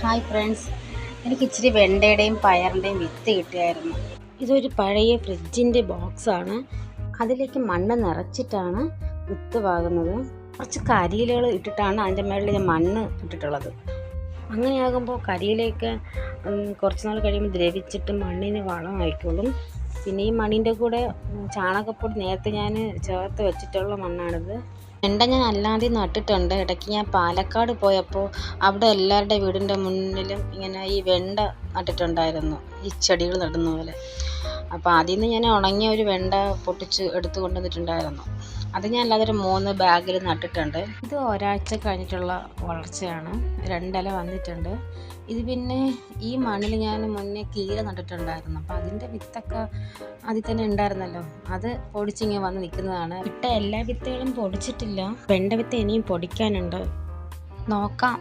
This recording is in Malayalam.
ഹായ് ഫ്രണ്ട്സ്, എനിക്ക് ഇച്ചിരി വെണ്ടയുടെയും പയറിൻ്റെയും വിത്ത് കിട്ടിയായിരുന്നു. ഇതൊരു പഴയ ഫ്രിഡ്ജിൻ്റെ ബോക്സാണ്. അതിലേക്ക് മണ്ണ് നിറച്ചിട്ടാണ് വിത്ത് പാകുന്നത്. കുറച്ച് കരിയിലകൾ ഇട്ടിട്ടാണ് അതിൻ്റെ മേളിൽ ഞാൻ മണ്ണ് ഇട്ടിട്ടുള്ളത്. അങ്ങനെയാകുമ്പോൾ കരിയിലേക്ക് കുറച്ച് നാൾ കഴിയുമ്പോൾ ദ്രവിച്ചിട്ട് മണ്ണിന് വളമായിക്കോളും. പിന്നെ ഈ മണ്ണിൻ്റെ കൂടെ ചാണകപ്പൊടി നേരത്തെ ഞാൻ ചേർത്ത് വെച്ചിട്ടുള്ള മണ്ണാണിത്. വെണ്ട ഞാൻ അല്ലാതെ നട്ടിട്ടുണ്ട്. ഇടയ്ക്ക് ഞാൻ പാലക്കാട് പോയപ്പോൾ അവിടെ എല്ലാവരുടെ വീടിൻ്റെ മുന്നിലും ഇങ്ങനെ ഈ വെണ്ട നട്ടിട്ടുണ്ടായിരുന്നു, ഈ ചെടികൾ നടുന്ന പോലെ. അപ്പോൾ അതിൽ നിന്ന് ഞാൻ ഉണങ്ങിയ ഒരു വെണ്ട പൊട്ടിച്ച് എടുത്തു കൊണ്ടുവന്നിട്ടുണ്ടായിരുന്നു. അത് ഞാൻ അല്ലാതെ ഒരു 3 ബാഗിൽ നട്ടിട്ടുണ്ട്. ഇത് ഒരാഴ്ച കഴിഞ്ഞിട്ടുള്ള വളർച്ചയാണ്. 2 ഇല വന്നിട്ടുണ്ട്. ഇത് പിന്നെ ഈ മണ്ണിൽ ഞാൻ മുന്നേ കീര നട്ടിട്ടുണ്ടായിരുന്നു. അപ്പോൾ അതിൻ്റെ വിത്തൊക്കെ അതിൽ തന്നെ ഉണ്ടായിരുന്നല്ലോ, അത് പൊടിച്ചിങ്ങനെ വന്ന് നിൽക്കുന്നതാണ്. ഇട്ട എല്ലാ വിത്തുകളും പൊടിച്ചിട്ടില്ല. വെണ്ട വിത്ത് ഇനിയും പൊടിക്കാനുണ്ട്, നോക്കാം.